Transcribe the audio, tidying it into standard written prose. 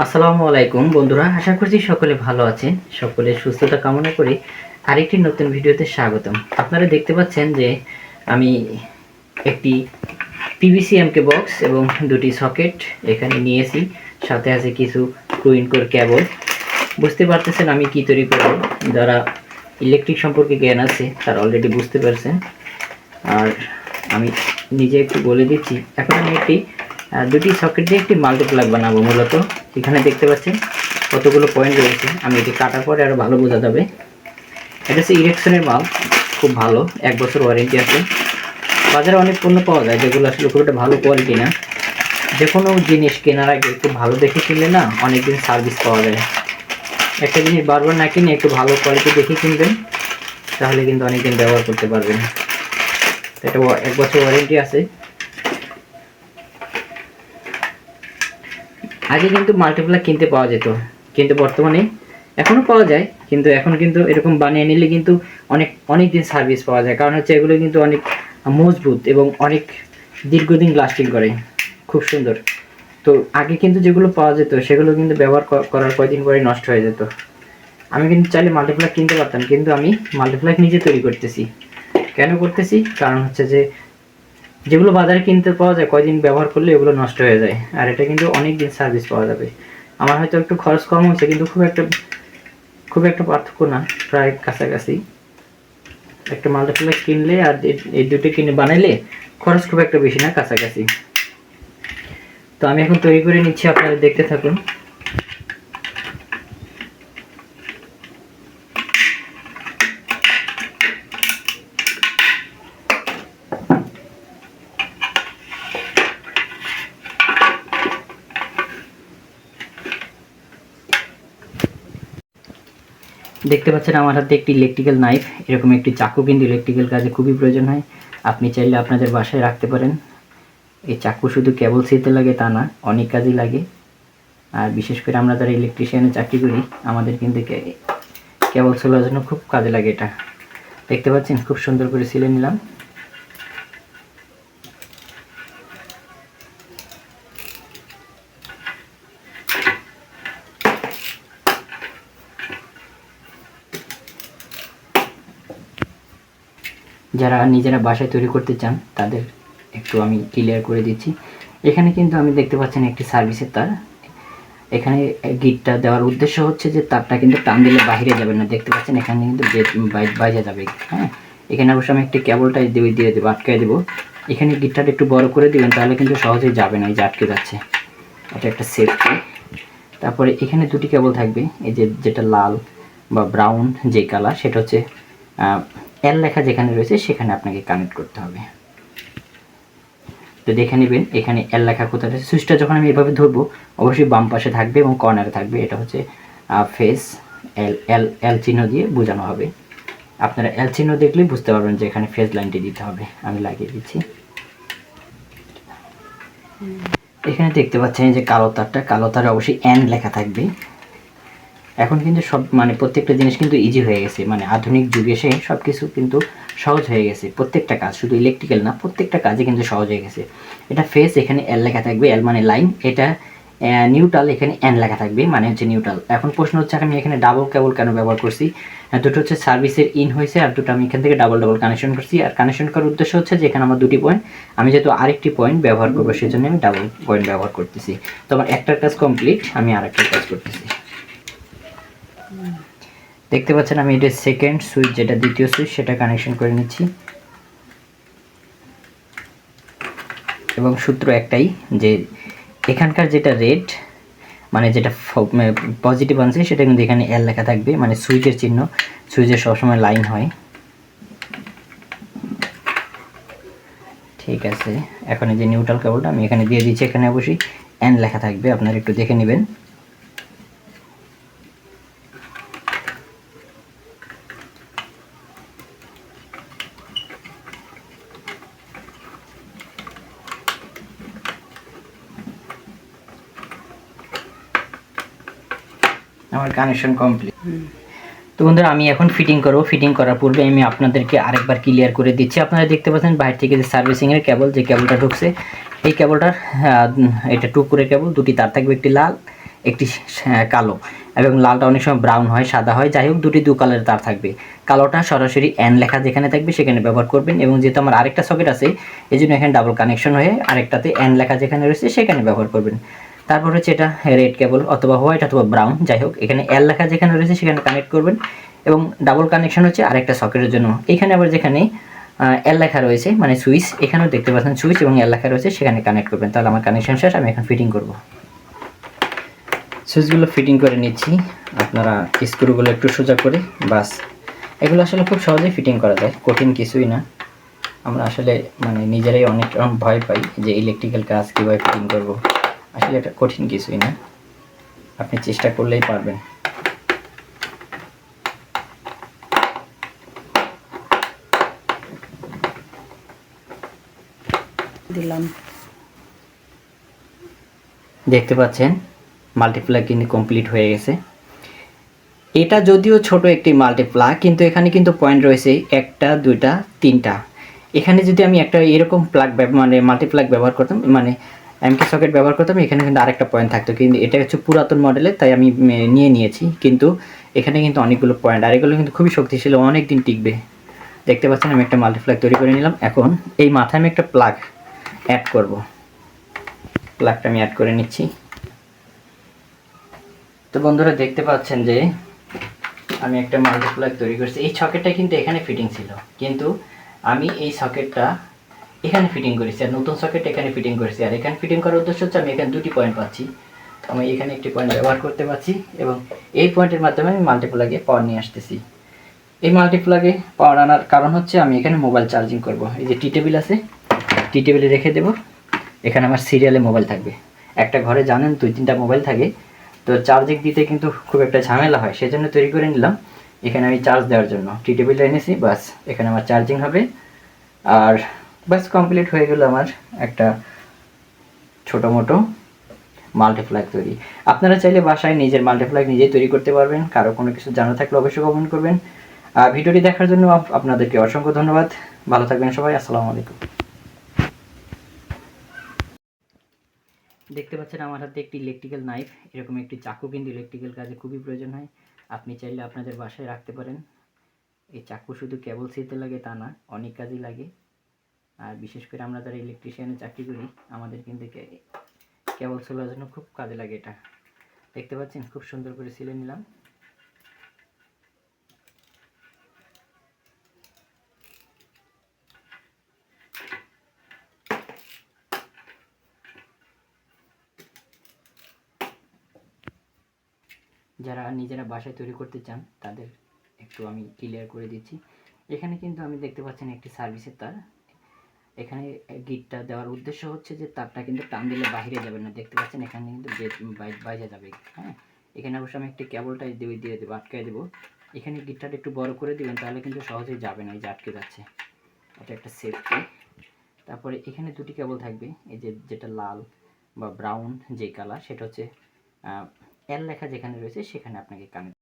আসসালামু আলাইকুম বন্ধুরা, আশা করছি সকলে ভালো আছেন। সকলের সুস্থতা কামনা করে আরেকটি নতুন ভিডিওতে স্বাগতম। আপনারা দেখতে পাচ্ছেন যে আমি একটি পিভিসি এমকে বক্স এবং দুটি সকেট এখানে নিয়েছি, সাথে আছে কিছু টুইন কোর কেবল। বুঝতে পারতেছেন আমি কি তৈরি করব। যারা ইলেকট্রিক সম্পর্কে জ্ঞান আছে তারা অলরেডি বুঝতে পারছেন, আর আমি নিজে একটু বলে দিচ্ছি। এখন আমি একটি দুটি সকেট দিয়ে একটি মাল্টিপ্লাগ বানাবো। মূলত এখানে দেখতে পাচ্ছেন কতগুলো পয়েন্ট রয়েছে, আমি এটি কাটার পরে আরও ভালো বোঝা যাবে। এটা হচ্ছে ইরেকশনের মাল, খুব ভালো, 1 বছর ওয়ারেন্টি আছে। বাজারে অনেক পণ্য পাওয়া যায় যেগুলো আসলে খুব একটা ভালো কোয়ালিটি না। যে কোনো জিনিস কেনার আগে একটু ভালো দেখে কিনলে না অনেকদিন সার্ভিস পাওয়া যায়। একটা জিনিস বারবার না কিনে একটু ভালো কোয়ালিটি দেখে কিনবেন, তাহলে কিন্তু অনেকদিন ব্যবহার করতে পারবেন। এটা 1 বছর ওয়ারেন্টি আছে। আগে কিন্তু মাল্টিপ্লাগ কিনতে পাওয়া যেত, কিন্তু বর্তমানে এখনও পাওয়া যায়, কিন্তু এখন কিন্তু এরকম বানিয়ে নিলে কিন্তু অনেক দিন সার্ভিস পাওয়া যায়। কারণ হচ্ছে এগুলো কিন্তু অনেক মজবুত এবং অনেক দীর্ঘদিন লাস্টিং করে, খুব সুন্দর। তো আগে কিন্তু যেগুলো পাওয়া যেত সেগুলো কিন্তু ব্যবহার করার কয়েকদিন পরে নষ্ট হয়ে যেত। আমি কিন্তু চাইলে মাল্টিপ্লাগ কিনতে পারতাম, কিন্তু আমি মাল্টিপ্লাগ নিজে তৈরি করতেছি। কেন করতেছি? কারণ হচ্ছে যে যেগুলো বাজারে কিনতে পাওয়া যায় কয়দিন ব্যবহার করলে এগুলো নষ্ট হয়ে যায়, আর এটা কিন্তু অনেক দিন সার্ভিস পাওয়া যাবে। আমার হয়তো একটু খরচ কম হয়েছে, কিন্তু খুব একটা পার্থক্য না, প্রায় কাছাকাছি। একটা মাল্টিপ্লাগ কিনলে আর এই দুটো কিনে বানাইলে খরচ খুব একটা বেশি না, কাছাকাছি। তো আমি এখন তৈরি করে নিচ্ছি, আপনারা দেখতে থাকুন। দেখতে পাচ্ছেন আমার হাতে একটি ইলেকট্রিক্যাল নাইফ। এরকম একটি চাকু কিন্তু ইলেকট্রিক্যাল কাজে খুবই প্রয়োজন হয়। আপনি চাইলে আপনাদের বাসায় রাখতে পারেন। এই চাকু শুধু কেবল ছিঁড়তে লাগে তা না, অনেক কাজই লাগে। আর বিশেষ করে আমরা যারা ইলেকট্রিশিয়ানে চাকরি করি, আমাদের কিন্তু কেবল ছোলার জন্য খুব কাজে লাগে এটা। দেখতে পাচ্ছেন খুব সুন্দর করে ছিলে নিলাম। যারা নিজেরা বাসায় তৈরি করতে চান তাদের একটু আমি ক্লিয়ার করে দিচ্ছি। এখানে কিন্তু আমি দেখতে পাচ্ছেন একটি সার্ভিসের তার। এখানে গিটটা দেওয়ার উদ্দেশ্য হচ্ছে যে তারটা কিন্তু টান দিলে বাইরে যাবে না। দেখতে পাচ্ছেন এখানে কিন্তু বাইরে যাবে। হ্যাঁ, এখানে অবশ্য আমি একটি কেবলটাই দিয়ে দেবো, আটকে দেবো। এখানে গিটটাটা একটু বড় করে দিবেন, তাহলে কিন্তু সহজেই যাবে না, এই যে আটকে যাচ্ছে। এটা একটা সেফটি। তারপরে এখানে দুটি কেবল থাকবে, এই যে যেটা লাল বা ব্রাউন যে কালার, সেটা হচ্ছে এল লেখা যেখানে রয়েছে সেখানে আপনাকে কানেক্ট করতে হবে। তো দেখে নেবেন এখানে এল লেখা কোথায় রয়েছে। সুইচটা যখন আমি এভাবে ধরবো অবশ্যই বাম পাশে থাকবে এবং কর্নারে থাকবে। এটা হচ্ছে ফেস, এল চিহ্ন দিয়ে বোঝানো হবে। আপনারা এল চিহ্ন দেখলেই বুঝতে পারবেন যে এখানে ফেজ লাইনটি দিতে হবে। আমি লাগিয়ে দিচ্ছি। এখানে দেখতে পাচ্ছেন যে কালো তারে অবশ্যই এন লেখা থাকবে। এখন কিন্তু সব প্রত্যেকটা জিনিস কিন্তু ইজি হয়ে গেছে, আধুনিক যুগে এসে সব কিছু কিন্তু সহজ হয়ে গেছে। প্রত্যেকটা কাজ, শুধু ইলেকট্রিক্যাল না, প্রত্যেকটা কাজে কিন্তু সহজ হয়ে গেছে। এটা ফেস, এখানে এল লেখা থাকবে, এল মানে লাইন। এটা নিউট্রাল, এখানে এন লেখা থাকবে, মানে হচ্ছে নিউট্রাল। এখন প্রশ্ন হচ্ছে আমি এখানে ডাবল কেবল কেন ব্যবহার করছি। দুটো হচ্ছে সার্ভিসের ইন হয়েছে, আর দুটো আমি এখান থেকে ডাবল কানেকশন করছি। আর কানেকশন করার উদ্দেশ্য হচ্ছে যে এখানে আমার দুটি পয়েন্ট, আমি যেহেতু আরেকটি পয়েন্ট ব্যবহার করবো সেজন্য আমি ডাবল পয়েন্ট ব্যবহার করতেছি। তো আমার একটা কাজ কমপ্লিট, আমি আরেকটা কাজ করতেছি। দেখতে পাচ্ছেন আমি এটা সেকেন্ড সুইচ, যেটা দ্বিতীয় সুইচ, সেটা কানেকশন করে নিচ্ছি। এবং সূত্র একটাই, যে এখানকার যেটা রেড যেটা পজিটিভ আনছে সেটা কিন্তু এখানে এল লেখা থাকবে, সুইচের চিহ্ন। সুইচের সবসময় লাইন হয়। ঠিক আছে, এখন এই যে নিউট্রাল কেবলটা আমি এখানে দিয়ে দিচ্ছি, এখানে অবশ্যই এন লেখা থাকবে, আপনারা একটু দেখে নেবেন। আমার কানেকশন কমপ্লিট। তো বন্ধুরা আমি এখন ফিটিং করব। ফিটিং করার পূর্বে আমি আপনাদেরকে আরেকবার ক্লিয়ার করে দিচ্ছি। আপনারা দেখতে পাচ্ছেন বাইরে থেকে যে সার্ভিসিংয়ের কেবলটা ঢুকছে, এই কেবলটার এটা টুকুরের কেবল, দুটি তার থাকবে, একটি লাল একটি কালো, এবং লালটা অনেক সময় ব্রাউন হয়, সাদা হয়, যাই হোক দুটি দু কালারের তার থাকবে। কালোটা সরাসরি এন লেখা যেখানে থাকবে সেখানে ব্যবহার করবেন, এবং যেহেতু আমার আরেকটা সকেট আছে এই জন্য এখানে ডাবল কানেকশন হয়ে আরেকটাতে এন লেখা যেখানে রয়েছে সেখানে ব্যবহার করবেন। তারপর হচ্ছে এটা রেড কেবল অথবা হোয়াইট অথবা ব্রাউন, যাই হোক এখানে এল লেখা যেখানে রয়েছে সেখানে কানেক্ট করবেন, এবং ডাবল কানেকশন হচ্ছে আরেকটা সকেটের জন্য। এখানে আবার যেখানে এল লেখা রয়েছে মানে সুইচ, এখানেও দেখতে পাচ্ছেন সুইচ এবং এল লেখা রয়েছে সেখানে কানেক্ট করবেন। তাহলে আমার কানেকশন শেষ, আমি এখন ফিটিং করব। সুইচগুলো ফিটিং করে নিচ্ছি, আপনারা স্ক্রুগুলো একটু সোজা করে, বাস। এগুলো আসলে খুব সহজেই ফিটিং করা যায়, কঠিন কিছুই না। আমরা আসলে মানে নিজেরাই অনেক ভয় পাই যে ইলেকট্রিক্যাল কাজ কীভাবে ফিটিং করব, আসলে এটা কঠিন কিছুই না, আপনি চেষ্টা করলেই পারবেন। দিলাম, দেখতে পাচ্ছেন মাল্টিপ্লাগ কিন্তু কমপ্লিট হয়ে গেছে। এটা যদিও ছোট একটি মাল্টিপ্লাগ, কিন্তু এখানে কিন্তু পয়েন্ট রয়েছে একটা, দুইটা, তিনটা। এখানে যদি আমি একটা এরকম প্লাগ মানে মাল্টিপ্লাগ ব্যবহার করতাম, মানে এমকে সকেট ব্যবহার করতাম, এখানে কিন্তু আরেকটা পয়েন্ট থাকতো, কিন্তু এটা হচ্ছে পুরাতন মডেলের, তাই আমি নিয়েছি। কিন্তু এখানে কিন্তু অনেকগুলো পয়েন্ট, আর এগুলো কিন্তু খুবই শক্তিশালী, অনেক দিন টিকবে। দেখতে পাচ্ছেন আমি একটা মাল্টিপ্লাগ তৈরি করে নিলাম। এখন এই মাথায় আমি একটা প্লাগ অ্যাড করব, প্লাগটা আমি অ্যাড করে নিচ্ছি। তো বন্ধুরা দেখতে পাচ্ছেন যে আমি একটা মাল্টিপ্লাগ তৈরি করছি। এই সকেটটা কিন্তু এখানে ফিটিং ছিল, কিন্তু আমি এই সকেটটা এখানে ফিটিং করেছি, আর নতুন সকেট এখানে ফিটিং করেছি। আর এখানে ফিটিং করার উদ্দেশ্য হচ্ছে আমি এখানে দুটি পয়েন্ট পাচ্ছি, আমি এখানে একটি পয়েন্ট ব্যবহার করতে পারছি, এবং এই পয়েন্টের মাধ্যমে আমি মাল্টিপ্লাগে পাওয়ার নিয়ে আসতেছি। এই মাল্টিপ্লাগে পাওয়ার আনার কারণ হচ্ছে আমি এখানে মোবাইল চার্জিং করব। এই যে টি টেবিল আছে, টি টেবিলে রেখে দেবো, এখানে আমার সিরিয়ালে মোবাইল থাকবে। একটা ঘরে জানেন 2-3টা মোবাইল থাকে, তো চার্জিং দিতে কিন্তু খুব একটা ঝামেলা হয়, সেজন্য তৈরি করে নিলাম এখানে আমি চার্জ দেওয়ার জন্য। টি টেবিলটা এনেছি, বাস এখানে আমার চার্জিং হবে, আর বাস কমপ্লিট হয়ে গেল আমার একটা ছোটো মোটো মাল্টিপ্লাগ তৈরি। আপনারা চাইলে বাসায় নিজের মাল্টিপ্লাগ নিজেই তৈরি করতে পারবেন। কারো কোনো কিছু জানা থাকলে অবশ্যই কমেন্ট করবেন। আর ভিডিওটি দেখার জন্য আপনাদেরকে অসংখ্য ধন্যবাদ। ভালো থাকবেন সবাই, আসসালামু আলাইকুম। দেখতে পাচ্ছেন আমার হাতে একটি ইলেকট্রিক্যাল নাইফ, এরকম একটি চাকু কিন্তু ইলেকট্রিক্যাল কাজে খুবই প্রয়োজন হয়, আপনি চাইলে আপনাদের বাসায় রাখতে পারেন। এই চাকু শুধু কেবল ছিঁড়তে লাগে তা না, অনেক কাজই লাগে। আর বিশেষ করে আমরা যারা ইলেকট্রিশিয়ানে চাকরি করি, আমাদের কিন্তু কেবল ছোলার জন্য খুব কাজে লাগে এটা। দেখতে পাচ্ছেন খুব সুন্দর করে ছিলে নিলাম। যারা নিজেরা বাসায় তৈরি করতে চান তাদের একটু আমি ক্লিয়ার করে দিচ্ছি। এখানে কিন্তু আমি দেখতে পাচ্ছেন একটি সার্ভিসের তার, এখানে গিটটা দেওয়ার উদ্দেশ্য হচ্ছে যে তারটা কিন্তু টান দিলে বাইরে যাবে না। দেখতে পাচ্ছেন এখানে কিন্তু বাইরে যাবে। হ্যাঁ, এখানে অবশ্য আমি একটি কেবলটাই দিয়ে দেবো, আটকায় দেবো। এখানে গিটটাটা একটু বড় করে দিবেন, তাহলে কিন্তু সহজেই যাবে না, এই যে আটকে যাচ্ছে, এটা একটা সেফটি। তারপরে এখানে দুটি কেবল থাকবে, এই যে যেটা লাল বা ব্রাউন যে কালার, সেটা হচ্ছে এল লেখা যেখানে রয়েছে সেখানে আপনাকে কানেক্ট